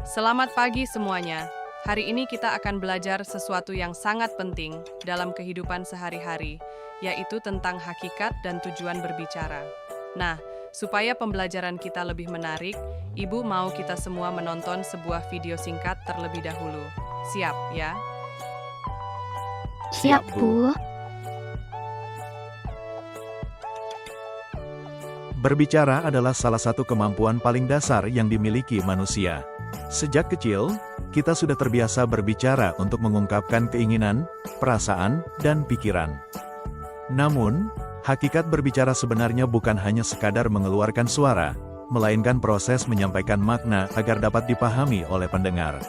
Selamat pagi semuanya. Hari ini kita akan belajar sesuatu yang sangat penting dalam kehidupan sehari-hari, yaitu tentang hakikat dan tujuan berbicara. Nah, supaya pembelajaran kita lebih menarik, Ibu mau kita semua menonton sebuah video singkat terlebih dahulu. Siap, ya? Siap, Bu. Berbicara adalah salah satu kemampuan paling dasar yang dimiliki manusia. Sejak kecil, kita sudah terbiasa berbicara untuk mengungkapkan keinginan, perasaan, dan pikiran. Namun, hakikat berbicara sebenarnya bukan hanya sekadar mengeluarkan suara, melainkan proses menyampaikan makna agar dapat dipahami oleh pendengar.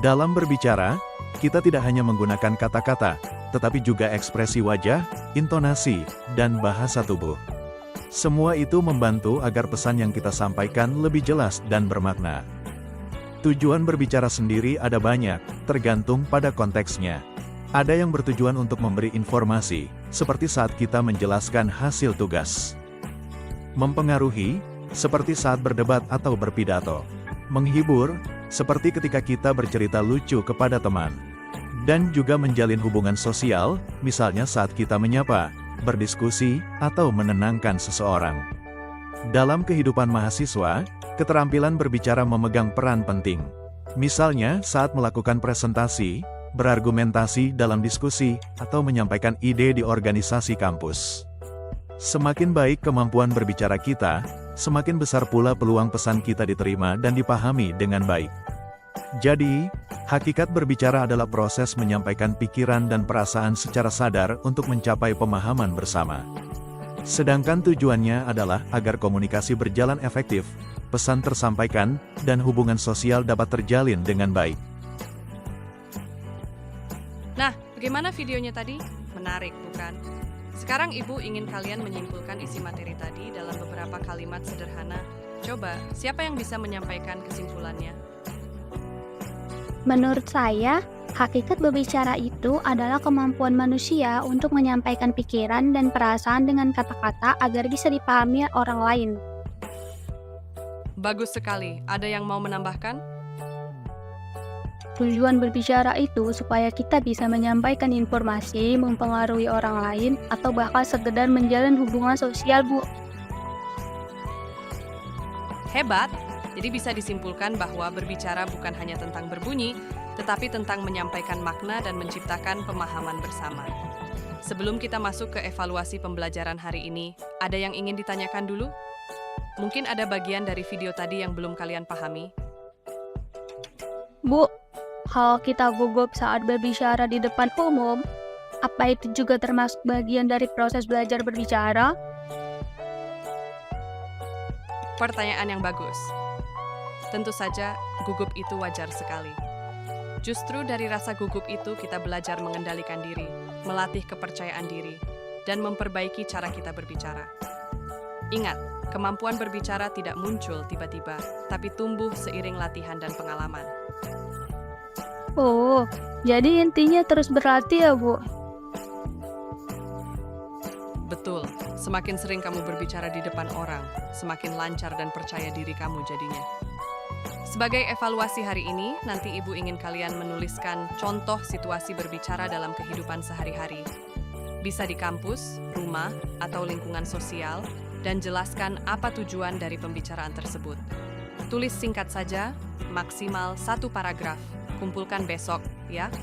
Dalam berbicara, kita tidak hanya menggunakan kata-kata, tetapi juga ekspresi wajah, intonasi, dan bahasa tubuh. Semua itu membantu agar pesan yang kita sampaikan lebih jelas dan bermakna. Tujuan berbicara sendiri ada banyak, tergantung pada konteksnya. Ada yang bertujuan untuk memberi informasi, seperti saat kita menjelaskan hasil tugas. Mempengaruhi, seperti saat berdebat atau berpidato. Menghibur, seperti ketika kita bercerita lucu kepada teman. Dan juga menjalin hubungan sosial, misalnya saat kita menyapa, berdiskusi, atau menenangkan seseorang. Dalam kehidupan mahasiswa, keterampilan berbicara memegang peran penting. Misalnya saat melakukan presentasi, berargumentasi dalam diskusi, atau menyampaikan ide di organisasi kampus. Semakin baik kemampuan berbicara kita, semakin besar pula peluang pesan kita diterima dan dipahami dengan baik. Jadi, hakikat berbicara adalah proses menyampaikan pikiran dan perasaan secara sadar untuk mencapai pemahaman bersama. Sedangkan tujuannya adalah agar komunikasi berjalan efektif, pesan tersampaikan, dan hubungan sosial dapat terjalin dengan baik. Nah, bagaimana videonya tadi? Menarik, bukan? Sekarang Ibu ingin kalian menyimpulkan isi materi tadi dalam beberapa kalimat sederhana. Coba, siapa yang bisa menyampaikan kesimpulannya? Menurut saya, hakikat berbicara itu adalah kemampuan manusia untuk menyampaikan pikiran dan perasaan dengan kata-kata agar bisa dipahami orang lain. Bagus sekali. Ada yang mau menambahkan? Tujuan berbicara itu supaya kita bisa menyampaikan informasi, mempengaruhi orang lain, atau bahkan sekedar menjalin hubungan sosial, Bu. Hebat! Jadi bisa disimpulkan bahwa berbicara bukan hanya tentang berbunyi, tetapi tentang menyampaikan makna dan menciptakan pemahaman bersama. Sebelum kita masuk ke evaluasi pembelajaran hari ini, ada yang ingin ditanyakan dulu? Mungkin ada bagian dari video tadi yang belum kalian pahami? Bu, kalau kita gugup saat berbicara di depan umum, apa itu juga termasuk bagian dari proses belajar berbicara? Pertanyaan yang bagus. Tentu saja, gugup itu wajar sekali. Justru dari rasa gugup itu kita belajar mengendalikan diri, melatih kepercayaan diri, dan memperbaiki cara kita berbicara. Ingat, kemampuan berbicara tidak muncul tiba-tiba, tapi tumbuh seiring latihan dan pengalaman. Oh, jadi intinya terus berlatih ya, Bu? Betul, semakin sering kamu berbicara di depan orang, semakin lancar dan percaya diri kamu jadinya. Sebagai evaluasi hari ini, nanti Ibu ingin kalian menuliskan contoh situasi berbicara dalam kehidupan sehari-hari. Bisa di kampus, rumah, atau lingkungan sosial, dan jelaskan apa tujuan dari pembicaraan tersebut. Tulis singkat saja, maksimal 1 paragraf. Kumpulkan besok, ya.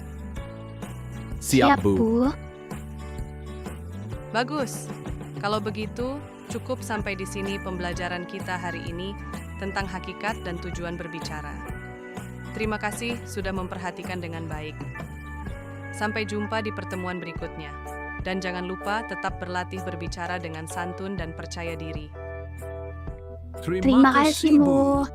Siap, Bu. Bagus. Kalau begitu, cukup sampai di sini pembelajaran kita hari ini tentang hakikat dan tujuan berbicara. Terima kasih sudah memperhatikan dengan baik. Sampai jumpa di pertemuan berikutnya. Dan jangan lupa tetap berlatih berbicara dengan santun dan percaya diri. Terima kasih, Bu.